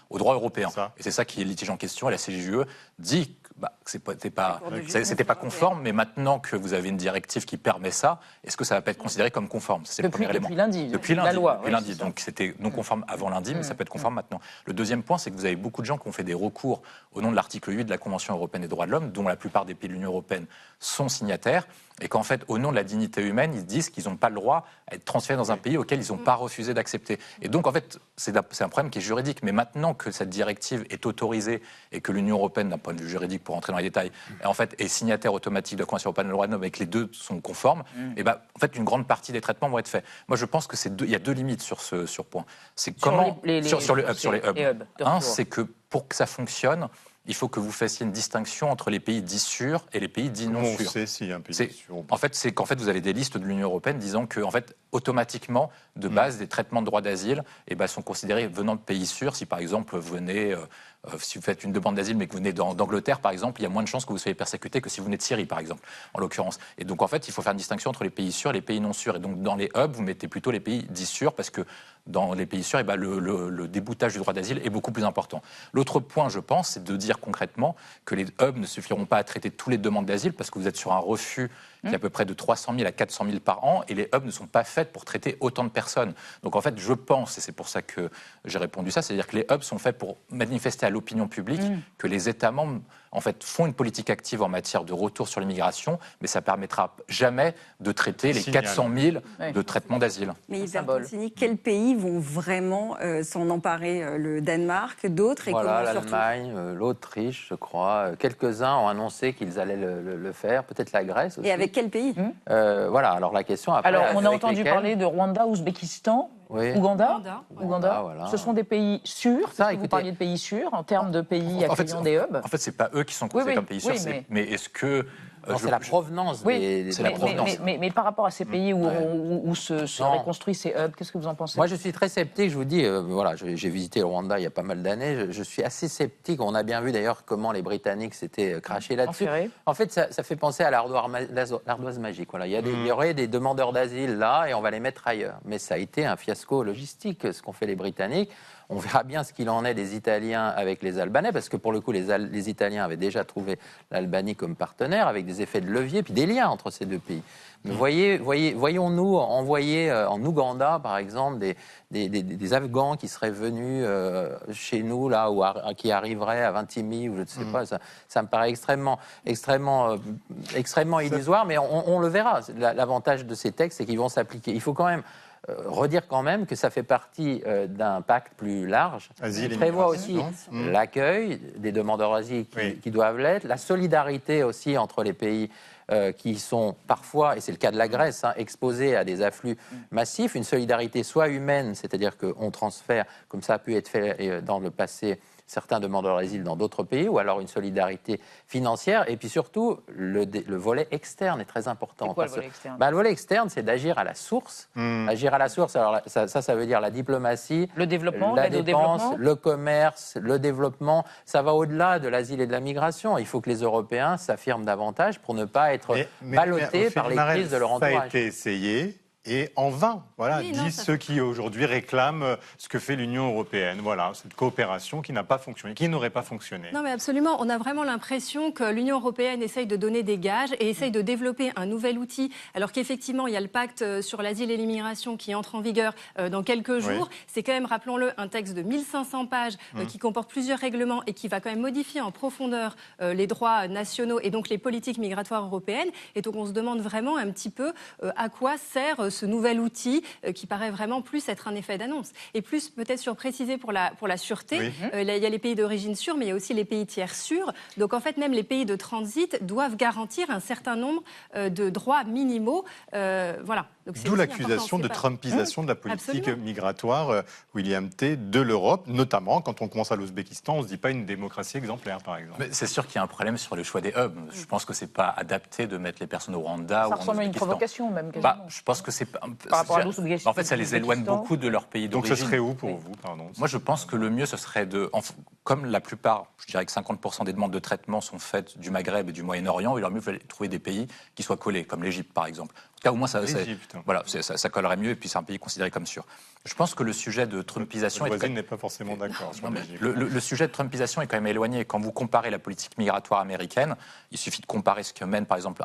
au droit européen. Et c'est ça qui est le litige en question, et la CJUE dit que c'était pas conforme, mais maintenant que vous avez une directive qui permet ça, est-ce que ça va pas être considéré comme conforme ? C'est le premier élément. Depuis lundi. Donc c'était non conforme avant lundi, mais ça peut être conforme maintenant. Le deuxième point, c'est que vous avez beaucoup de gens qui ont fait des recours au nom de l'article 8 de la Convention européenne des droits de l'homme, dont la plupart des pays de l'Union européenne sont signataires, et qu'en fait, au nom de la dignité humaine, ils disent qu'ils n'ont pas le droit à être transférés dans un pays auquel ils n'ont pas refusé d'accepter. Et donc, en fait, c'est un problème qui est juridique. Mais maintenant que cette directive est autorisée et que l'Union européenne, d'un point de vue juridique, pour rentrer dans les détails, en fait, est signataire automatique de la Convention européenne des droits de l'homme et que les deux sont conformes, et en fait, une grande partie des traitements vont être faits. Moi, je pense qu'il y a 2 limites sur ce point. C'est comment sur les hubs. Un, c'est que pour que ça fonctionne, il faut que vous fassiez une distinction entre les pays dits sûrs et les pays dits non sûrs. On sait s'il y a un pays sûr. En fait, c'est qu'en fait, vous avez des listes de l'Union européenne disant que, en fait, automatiquement, de base, des traitements de droit d'asile sont considérés venant de pays sûrs. Si, par exemple, vous venez... si vous faites une demande d'asile mais que vous venez d'Angleterre, par exemple, il y a moins de chances que vous soyez persécuté que si vous venez de Syrie, par exemple, en l'occurrence. Et donc, en fait, il faut faire une distinction entre les pays sûrs et les pays non sûrs. Et donc, dans les hubs, vous mettez plutôt les pays dits sûrs parce que dans les pays sûrs, le déboutage du droit d'asile est beaucoup plus important. L'autre point, je pense, c'est de dire dire concrètement que les hubs ne suffiront pas à traiter toutes les demandes d'asile parce que vous êtes sur un refus qui est à peu près de 300 000 à 400 000 par an, et les hubs ne sont pas faits pour traiter autant de personnes. Donc en fait, je pense, et c'est pour ça que j'ai répondu ça, c'est-à-dire que les hubs sont faits pour manifester à l'opinion publique que les États membres en fait, font une politique active en matière de retour sur l'immigration, mais ça ne permettra jamais de traiter les 400 000 de traitements d'asile. Mais Yves Bertoncini, quels pays vont vraiment s'en emparer? Le Danemark, d'autres? Voilà, l'Allemagne, l'Autriche, je crois. Quelques-uns ont annoncé qu'ils allaient le faire, peut-être la Grèce aussi. Et avec quel pays? Voilà, alors la question après... Alors, on a entendu parler de Rwanda, Ouzbékistan, Ouganda. Voilà. Ce sont des pays sûrs. Vous parliez de pays sûrs en termes de pays accueillant des hubs. En fait, c'est pas eux qui sont considérés comme pays sûrs, mais est-ce que c'est la provenance c'est la provenance. Mais par rapport à ces pays où se reconstruisent ces hubs, qu'est-ce que vous en pensez? Moi, je suis très sceptique. Je vous dis, voilà, j'ai visité le Rwanda il y a pas mal d'années. Je suis assez sceptique. On a bien vu d'ailleurs comment les Britanniques s'étaient crachés là-dessus. En fait, ça fait penser à l'ardoise magique. Voilà, il y aurait des demandeurs d'asile là et on va les mettre ailleurs. Mais ça a été un fiasco logistique, ce qu'ont fait les Britanniques. On verra bien ce qu'il en est des Italiens avec les Albanais, parce que pour le coup, les Italiens avaient déjà trouvé l'Albanie comme partenaire, avec des effets de levier, puis des liens entre ces deux pays. Mais voyons-nous envoyer en Ouganda, par exemple, des Afghans qui seraient venus chez nous, là, ou qui arriveraient à Vintimille, ou je ne sais pas, ça me paraît extrêmement illusoire, mais on le verra. L'avantage de ces textes, c'est qu'ils vont s'appliquer. Il faut quand même redire quand même que ça fait partie d'un pacte plus large qui prévoit aussi l'accueil des demandeurs d'asile qui doivent l'être, la solidarité aussi entre les pays qui sont parfois, et c'est le cas de la Grèce, exposés à des afflux massifs, une solidarité soit humaine, c'est-à-dire qu'on transfère, comme ça a pu être fait dans le passé, certains demandeurs d'asile dans d'autres pays, ou alors une solidarité financière. Et puis surtout, le volet externe est très important. C'est quoi le volet externe? Le volet externe, c'est d'agir à la source. Agir à la source, alors ça veut dire la diplomatie, le développement, la dépense, le commerce, le développement. Ça va au-delà de l'asile et de la migration. Il faut que les Européens s'affirment davantage pour ne pas être ballottés par les crises de leur entourage. Ça a été essayé. Et en vain, voilà, disent ceux qui aujourd'hui réclament ce que fait l'Union européenne. Voilà, cette coopération qui n'a pas fonctionné, qui n'aurait pas fonctionné. Non, mais absolument. On a vraiment l'impression que l'Union européenne essaye de donner des gages et essaye de développer un nouvel outil. Alors qu'effectivement, il y a le pacte sur l'asile et l'immigration qui entre en vigueur dans quelques jours. C'est quand même, rappelons-le, un texte de 1500 pages qui comporte plusieurs règlements et qui va quand même modifier en profondeur les droits nationaux et donc les politiques migratoires européennes. Et donc on se demande vraiment un petit peu à quoi sert ce nouvel outil qui paraît vraiment plus être un effet d'annonce. Et plus peut-être sur préciser pour la sûreté, il y a les pays d'origine sûrs, mais il y a aussi les pays tiers sûrs. Donc en fait, même les pays de transit doivent garantir un certain nombre de droits minimaux. Voilà. D'où l'accusation de trumpisation de la politique migratoire, William T., de l'Europe, notamment quand on commence à l'Ouzbékistan, on ne se dit pas une démocratie exemplaire, par exemple. Mais c'est sûr qu'il y a un problème sur le choix des hubs. Je pense que ce n'est pas adapté de mettre les personnes au Rwanda ou en Ouzbékistan. Ça ressemble à une provocation, même, quasiment. Je pense que c'est pas... Par rapport à l'Ouzbékistan. En fait, ça les éloigne beaucoup de leur pays d'origine. Donc ce serait où pour vous, pardon? Moi, je pense que le mieux, ce serait comme la plupart, je dirais que 50% des demandes de traitement sont faites du Maghreb et du Moyen-Orient, il aurait mieux trouver des pays qui soient collés, comme l'Égypte, par exemple. En tout cas, au moins, ça collerait mieux, et puis c'est un pays considéré comme sûr. Je pense que le sujet de trumpisation... Le voisin n'est pas forcément d'accord sur l'Égypte. Le sujet de trumpisation est quand même éloigné. Quand vous comparez la politique migratoire américaine, il suffit de comparer ce que mène, par exemple,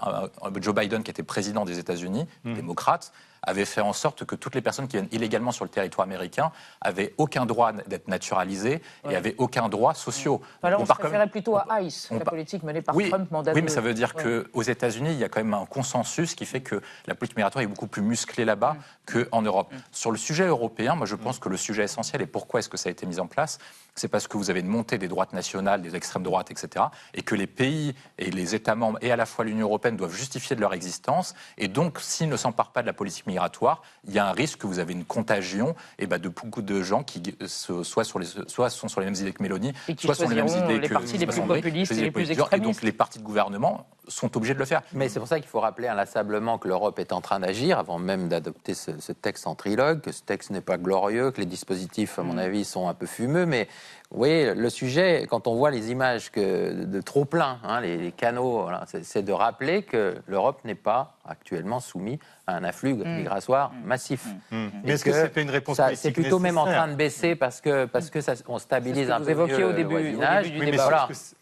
Joe Biden, qui était président des États-Unis, démocrate, avait fait en sorte que toutes les personnes qui viennent illégalement sur le territoire américain avaient aucun droit d'être naturalisées et avaient aucun droit social. Alors on se référait plutôt à ICE, la politique menée par Trump, mandat. Oui, mais ça veut dire qu'aux États-Unis, il y a quand même un consensus qui fait que la politique migratoire est beaucoup plus musclée là-bas qu'en Europe. Sur le sujet européen, moi je pense que le sujet essentiel, et pourquoi est-ce que ça a été mis en place, c'est parce que vous avez une montée des droites nationales, des extrêmes droites, etc., et que les pays et les États membres, et à la fois l'Union européenne, doivent justifier de leur existence, et donc s'ils ne s'emparent pas de la politique migratoire, il y a un risque que vous avez une contagion de beaucoup de gens qui soit sont sur les mêmes idées que Mélanie, soit sont les mêmes idées les partis les plus populistes et les plus extrémistes. Et donc les partis de gouvernement sont obligés de le faire. Mais c'est pour ça qu'il faut rappeler inlassablement que l'Europe est en train d'agir, avant même d'adopter ce texte en trilogue, que ce texte n'est pas glorieux, que les dispositifs, à mon avis, sont un peu fumeux, mais oui, le sujet, quand on voit les images de trop-plein, hein, les canaux, voilà, c'est de rappeler que l'Europe n'est pas actuellement soumise à un afflux migratoire massif. Mais est-ce que c'est pas une réponse politique C'est plutôt même en nécessaire train de baisser parce que on stabilise un peu mieux le voisinage. Oui, mais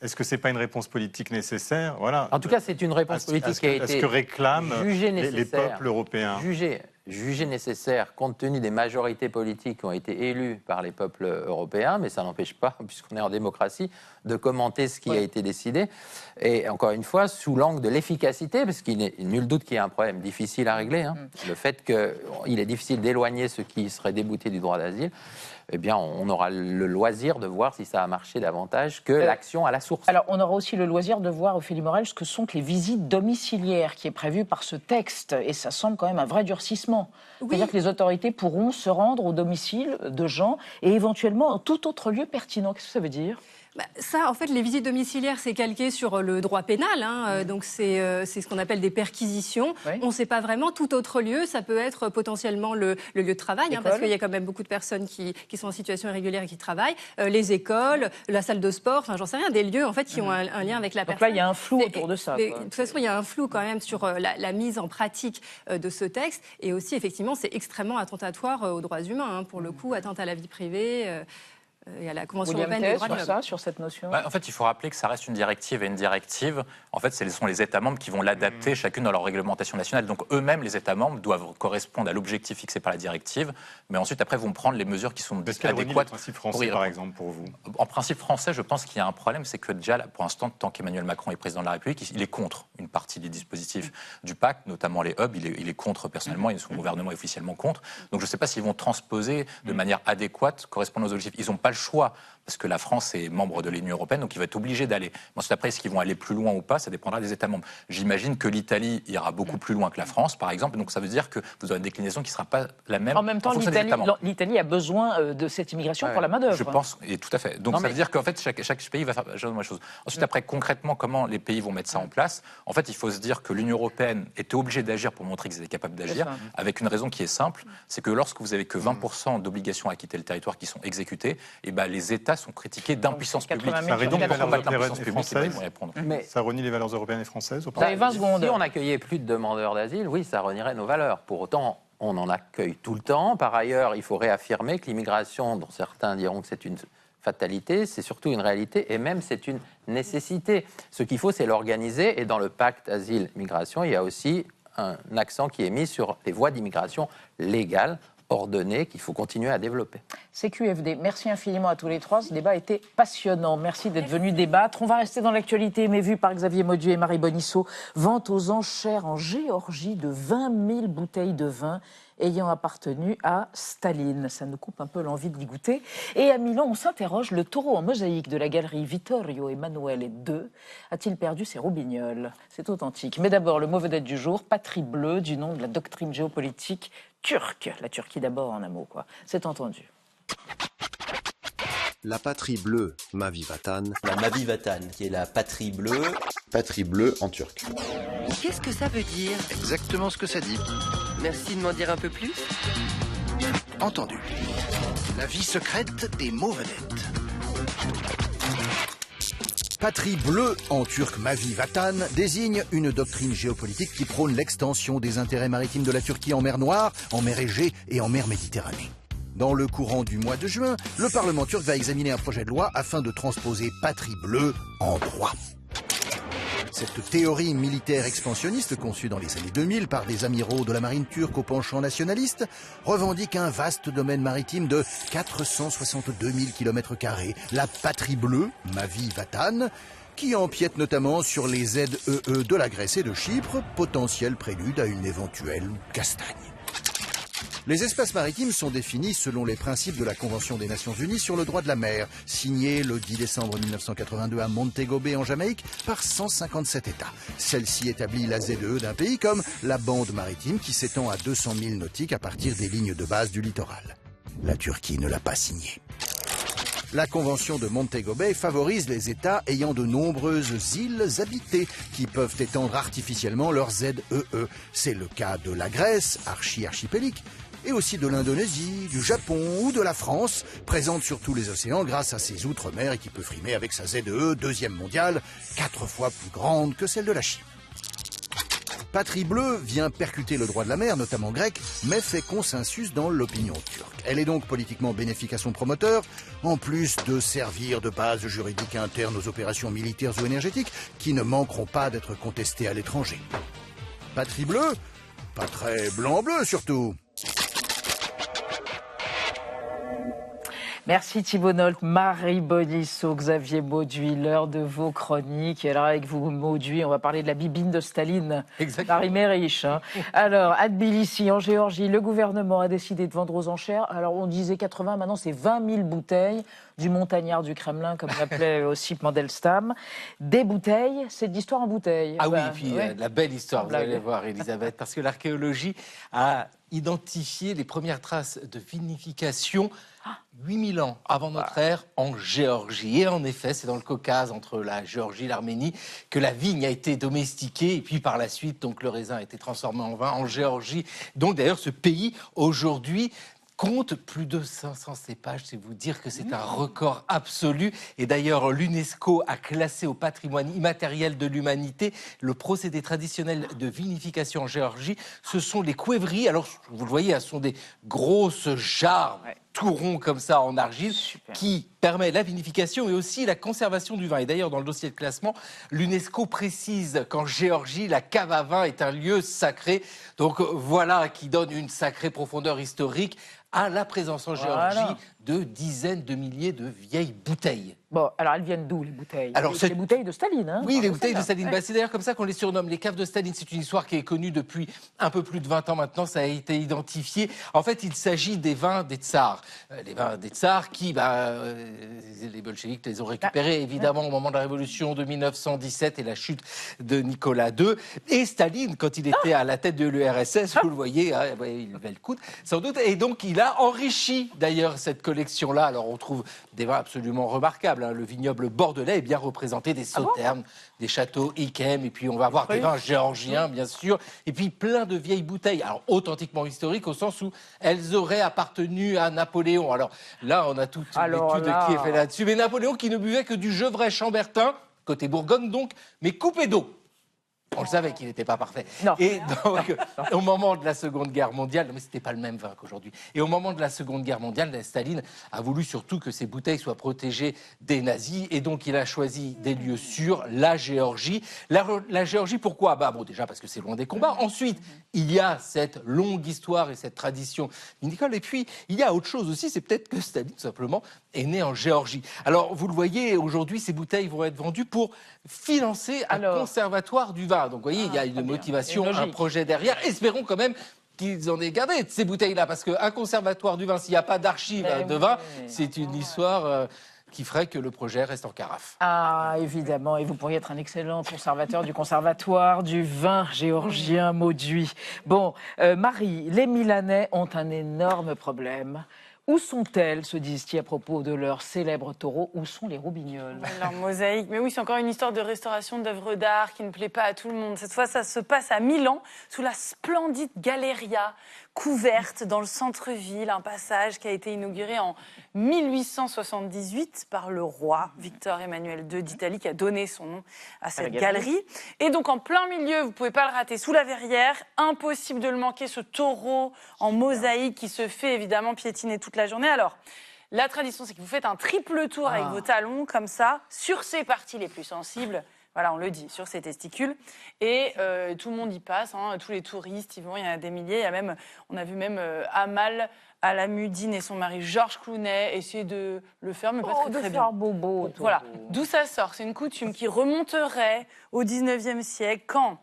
est-ce que c'est pas une réponse politique nécessaire? Voilà. En tout cas, c'est une réponse politique qui a été que réclament les peuples européens? Jugé nécessaire compte tenu des majorités politiques qui ont été élues par les peuples européens, mais ça n'empêche pas, puisqu'on est en démocratie, de commenter ce qui a été décidé. Et encore une fois, sous l'angle de l'efficacité, parce qu'il n'est nul doute qu'il y a un problème difficile à régler, hein, le fait qu'il est difficile d'éloigner ceux qui seraient déboutés du droit d'asile, eh bien, on aura le loisir de voir si ça a marché davantage que l'action à la source. Alors, on aura aussi le loisir de voir, Ophélie Morel, ce que sont les visites domiciliaires qui est prévu par ce texte. Et ça semble quand même un vrai durcissement. Oui. C'est-à-dire que les autorités pourront se rendre au domicile de gens et éventuellement en tout autre lieu pertinent. Qu'est-ce que ça veut dire ? Ça, en fait, les visites domiciliaires, c'est calqué sur le droit pénal. Hein, donc, c'est ce qu'on appelle des perquisitions. Oui. On ne sait pas vraiment. Tout autre lieu, ça peut être potentiellement le lieu de travail, hein, parce qu'il y a quand même beaucoup de personnes qui sont en situation irrégulière et qui travaillent. Les écoles, la salle de sport, enfin, j'en sais rien, des lieux, en fait, qui ont un lien avec la personne. Donc là, il y a un flou autour de ça. De toute façon, il y a un flou quand même sur la mise en pratique de ce texte. Et aussi, effectivement, c'est extrêmement attentatoire aux droits humains. Hein, pour le coup, atteinte à la vie privée... et à la Convention européenne des droits de l'homme. Sur cette notion. En fait, il faut rappeler que ça reste une directive, et une directive, en fait, ce sont les États membres qui vont l'adapter chacune dans leur réglementation nationale. Donc eux-mêmes, les États membres, doivent correspondre à l'objectif fixé par la directive, mais ensuite, après, vont prendre les mesures qui sont adéquates. Le principe français, par exemple, pour vous? En principe français, je pense qu'il y a un problème, c'est que déjà, pour l'instant, tant qu'Emmanuel Macron est président de la République, il est contre une partie des dispositifs du pacte, notamment les hubs, il est contre personnellement, et son gouvernement est officiellement contre. Donc je ne sais pas s'ils vont transposer de manière adéquate, correspondant aux objectifs. Ils n'ont pas le choix, parce que la France est membre de l'Union européenne, donc il va être obligé d'aller. Ensuite, après, est-ce qu'ils vont aller plus loin ou pas? Ça dépendra des États membres. J'imagine que l'Italie ira beaucoup plus loin que la France, par exemple, donc ça veut dire que vous aurez une déclinaison qui ne sera pas la même. En même temps, l'Italie a besoin de cette immigration pour la main-d'œuvre. Je pense, et tout à fait. Donc ça veut dire qu'en fait, chaque pays va faire la même chose. Ensuite, après, concrètement, comment les pays vont mettre ça en place? En fait, il faut se dire que l'Union européenne était obligée d'agir pour montrer qu'ils étaient capables d'agir, avec une raison qui est simple, c'est que lorsque vous avez que 20% d'obligations à quitter le territoire qui sont exécutées, et ben les États sont critiqués d'impuissance publique. Ça renie les valeurs européennes et françaises. Ça renie les valeurs européennes et françaises. Vous avez 20 secondes. Si on accueillait plus de demandeurs d'asile, oui, ça renierait nos valeurs. Pour autant, on en accueille tout le temps. Par ailleurs, il faut réaffirmer que l'immigration, dont certains diront que c'est une fatalité, c'est surtout une réalité et même c'est une nécessité. Ce qu'il faut, c'est l'organiser. Et dans le pacte asile-migration, il y a aussi un accent qui est mis sur les voies d'immigration légales, ordonnées, qu'il faut continuer à développer. C'est QFD. Merci infiniment à tous les trois. Ce débat était passionnant. Merci d'être venus débattre. On va rester dans l'actualité, mais vue par Xavier Maudieu et Marie Bonisseau. Vente aux enchères en Géorgie de 20 000 bouteilles de vin ayant appartenu à Staline. Ça nous coupe un peu l'envie de l'y goûter. Et à Milan, on s'interroge, le taureau en mosaïque de la galerie Vittorio Emanuele II a-t-il perdu ses roubignoles? C'est authentique. Mais d'abord, le mot vedette du jour, patrie bleue, du nom de la doctrine géopolitique turque. La Turquie d'abord, en un mot, quoi. C'est entendu. La patrie bleue, Mavi Vatan. La Mavi Vatan, qui est la patrie bleue. Patrie bleue en turc. Qu'est-ce que ça veut dire? Exactement ce que ça dit. Merci de m'en dire un peu plus. Entendu. La vie secrète des mots vedettes. Patrie bleue, en turc Mavi Vatan, désigne une doctrine géopolitique qui prône l'extension des intérêts maritimes de la Turquie en mer Noire, en mer Égée et en mer Méditerranée. Dans le courant du mois de juin, le Parlement turc va examiner un projet de loi afin de transposer patrie bleue en droit. Cette théorie militaire expansionniste, conçue dans les années 2000 par des amiraux de la marine turque au penchant nationaliste, revendique un vaste domaine maritime de 462 000 km², la patrie bleue, Mavi Vatan, qui empiète notamment sur les ZEE de la Grèce et de Chypre, potentiel prélude à une éventuelle castagne. Les espaces maritimes sont définis selon les principes de la Convention des Nations Unies sur le droit de la mer, signée le 10 décembre 1982 à Montego Bay en Jamaïque par 157 États. Celle-ci établit la ZEE d'un pays comme la bande maritime qui s'étend à 200 000 nautiques à partir des lignes de base du littoral. La Turquie ne l'a pas signée. La convention de Montego Bay favorise les États ayant de nombreuses îles habitées qui peuvent étendre artificiellement leurs ZEE. C'est le cas de la Grèce, archipélique, et aussi de l'Indonésie, du Japon ou de la France, présente sur tous les océans grâce à ses outre-mer et qui peut frimer avec sa ZEE, deuxième mondiale, 4 fois plus grande que celle de la Chine. Patrie bleue vient percuter le droit de la mer, notamment grec, mais fait consensus dans l'opinion turque. Elle est donc politiquement bénéfique à son promoteur, en plus de servir de base juridique interne aux opérations militaires ou énergétiques qui ne manqueront pas d'être contestées à l'étranger. Patrie bleue, pas très blanc-bleu surtout. Merci Thibault Nolte, Marie Bonisseau, Xavier Mauduit, l'heure de vos chroniques. Et alors avec vous, Mauduit, on va parler de la bibine de Staline, Marie Mériche. Alors, à Tbilissi, en Géorgie, le gouvernement a décidé de vendre aux enchères. Alors, on disait 80, maintenant c'est 20 000 bouteilles du montagnard du Kremlin, comme l'appelait aussi Mandelstam. Des bouteilles, c'est de l'histoire en bouteille. Ah oui, et puis la belle histoire, vous allez voir, Elisabeth, parce que l'archéologie a identifié les premières traces de vinification 8000 ans avant notre ère en Géorgie. Et en effet, c'est dans le Caucase, entre la Géorgie et l'Arménie, que la vigne a été domestiquée. Et puis par la suite, donc, le raisin a été transformé en vin en Géorgie. Donc d'ailleurs, ce pays, aujourd'hui, compte plus de 500 cépages, c'est vous dire que c'est un record absolu. Et d'ailleurs, l'UNESCO a classé au patrimoine immatériel de l'humanité le procédé traditionnel de vinification en Géorgie. Ce sont les couèvries. Alors, vous le voyez, ce sont des grosses jarres tout ronds comme ça en argile qui permet la vinification et aussi la conservation du vin. Et d'ailleurs, dans le dossier de classement, l'UNESCO précise qu'en Géorgie, la cave à vin est un lieu sacré. Donc voilà qui donne une sacrée profondeur historique à la présence en Géorgie de dizaines de milliers de vieilles bouteilles. Bon, alors elles viennent d'où les bouteilles? Alors, les bouteilles de Staline, hein? Oui, les bouteilles de Staline. Bah, c'est d'ailleurs comme ça qu'on les surnomme. Les caves de Staline, c'est une histoire qui est connue depuis un peu plus de 20 ans maintenant. Ça a été identifié. En fait, il s'agit des vins des tsars. Les vins des tsars qui, les bolcheviks les ont récupérés, évidemment, au moment de la révolution de 1917 et la chute de Nicolas II. Et Staline, quand il était à la tête de l'URSS, vous le voyez, il levait le coude, sans doute. Et donc, il a enrichi, d'ailleurs, cette collection-là. Alors, on trouve des vins absolument remarquables. Le vignoble bordelais est bien représenté, des sauternes, des châteaux Yquem, et puis on va voir des vins géorgiens, bien sûr, et puis plein de vieilles bouteilles, alors authentiquement historiques, au sens où elles auraient appartenu à Napoléon. Alors là, on a toute l'étude qui est faite là-dessus, mais Napoléon qui ne buvait que du Gevrey Chambertin, côté Bourgogne donc, mais coupé d'eau. On le savait qu'il n'était pas parfait. Non. Et donc, au moment de la Seconde Guerre mondiale, mais c'était pas le même vin qu'aujourd'hui. Et au moment de la Seconde Guerre mondiale, Staline a voulu surtout que ces bouteilles soient protégées des nazis, et donc il a choisi des lieux sûrs, la Géorgie. La Géorgie, pourquoi? Déjà parce que c'est loin des combats. Ensuite, il y a cette longue histoire et cette tradition vinicole. Et puis, il y a autre chose aussi, c'est peut-être que Staline, tout simplement, est né en Géorgie. Alors, vous le voyez, aujourd'hui, ces bouteilles vont être vendues pour financer un conservatoire du vin. Donc, vous voyez, il y a une motivation, un projet derrière. Espérons quand même qu'ils en aient gardé de ces bouteilles-là, parce qu'un conservatoire du vin, s'il n'y a pas d'archives de vin, c'est une histoire qui ferait que le projet reste en carafe. Ah, évidemment, et vous pourriez être un excellent conservateur du conservatoire du vin géorgien Mauduit. Bon, Marie, les Milanais ont un énorme problème. Où sont-elles, se disent-ils à propos de leur célèbre taureau? Où sont les roubignoles? Leur mosaïque. Mais oui, c'est encore une histoire de restauration d'œuvres d'art qui ne plaît pas à tout le monde. Cette fois, ça se passe à Milan, sous la splendide Galleria, couverte dans le centre-ville. Un passage qui a été inauguré en 1878 par le roi Victor Emmanuel II d'Italie, qui a donné son nom à cette galerie. Et donc, en plein milieu, vous ne pouvez pas le rater, sous la verrière, impossible de le manquer, ce taureau en mosaïque qui se fait évidemment piétiner toute la journée. Alors, la tradition, c'est que vous faites un triple tour avec vos talons, comme ça, sur ces parties les plus sensibles. Voilà, on le dit, sur ses testicules. Et tout le monde y passe, tous les touristes y vont, il y en a des milliers. Il y a même, on a vu même Amal Alamudine et son mari Georges Clooney essayer de le faire, mais pas très bien. Bobo. Voilà, d'où ça sort? C'est une coutume qui remonterait au 19e siècle, quand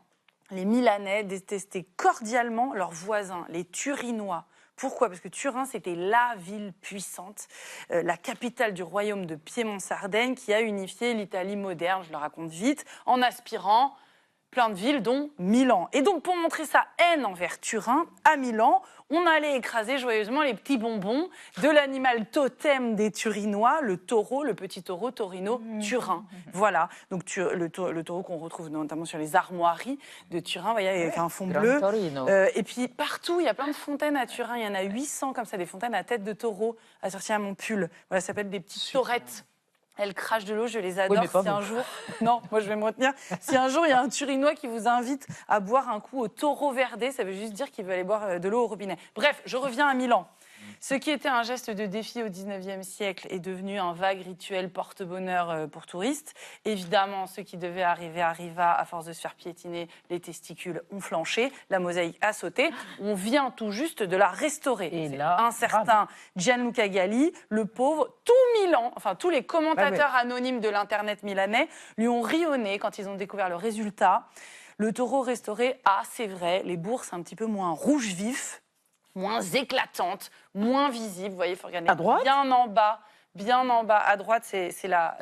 les Milanais détestaient cordialement leurs voisins, les Turinois. Pourquoi? Parce que Turin, c'était la ville puissante, la capitale du royaume de Piémont-Sardaigne, qui a unifié l'Italie moderne, je le raconte vite, en aspirant plein de villes, dont Milan. Et donc, pour montrer sa haine envers Turin, à Milan, on allait écraser joyeusement les petits bonbons de l'animal totem des Turinois, le taureau, le petit taureau Torino Turin. Voilà, donc le taureau qu'on retrouve notamment sur les armoiries de Turin, vous voyez, avec un fond bleu. Et puis partout, il y a plein de fontaines à Turin, il y en a 800 comme ça, des fontaines à tête de taureau, assorties à mon pull. Voilà, ça s'appelle des petites taurettes. Elles crachent de l'eau, je les adore. Oui, si un jour, non, moi je vais me retenir. Si un jour il y a un Turinois qui vous invite à boire un coup au Taureau Verde, ça veut juste dire qu'il veut aller boire de l'eau au robinet. Bref, je reviens à Milan. Ce qui était un geste de défi au XIXe siècle est devenu un vague rituel porte-bonheur pour touristes. Évidemment, ce qui devait arriver arriva. À force de se faire piétiner, les testicules ont flanché, la mosaïque a sauté. On vient tout juste de la restaurer. Et là, un certain Gianluca Galli, le pauvre, tout Milan, enfin tous les commentateurs anonymes de l'internet milanais lui ont ri au nez quand ils ont découvert le résultat. Le taureau restauré a, c'est vrai, les bourses un petit peu moins rouge vif, moins éclatante, moins visible. Vous voyez, il faut regarder bien en bas. Bien en bas, à droite, c'est la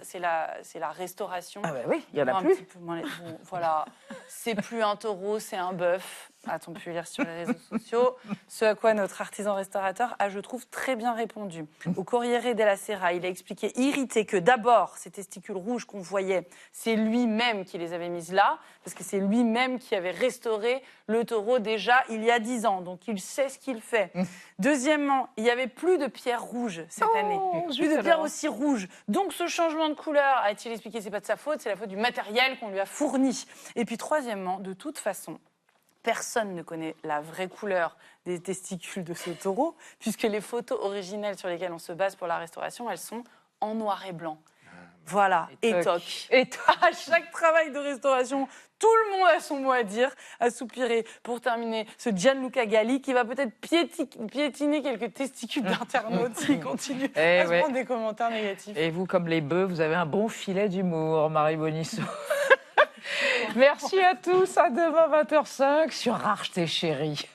restauration. Ah bah oui, il y en a plus. Bon, voilà, c'est plus un taureau, c'est un bœuf. A-t-on pu lire sur les réseaux sociaux? Ce à quoi notre artisan restaurateur a, je trouve, très bien répondu. Au Corriere della Sera, il a expliqué, irrité, que d'abord, ces testicules rouges qu'on voyait, c'est lui-même qui les avait mises là, parce que c'est lui-même qui avait restauré le taureau déjà il y a 10 ans. Donc il sait ce qu'il fait. Deuxièmement, il n'y avait plus de pierres rouges cette année. Plus de pierres aussi rouges. Donc ce changement de couleur, a-t-il expliqué, c'est pas de sa faute, c'est la faute du matériel qu'on lui a fourni. Et puis troisièmement, de toute façon, personne ne connaît la vraie couleur des testicules de ce taureau, puisque les photos originelles sur lesquelles on se base pour la restauration, elles sont en noir et blanc. Voilà, et toc. Et à chaque travail de restauration, tout le monde a son mot à dire, à soupirer. Pour terminer, ce Gianluca Galli qui va peut-être piétiner quelques testicules d'internautes qui continuent à se prendre des commentaires négatifs. Et vous, comme les bœufs, vous avez un bon filet d'humour, Marie Bonisso. Merci à tous, à demain 20h05 sur Arte Chérie.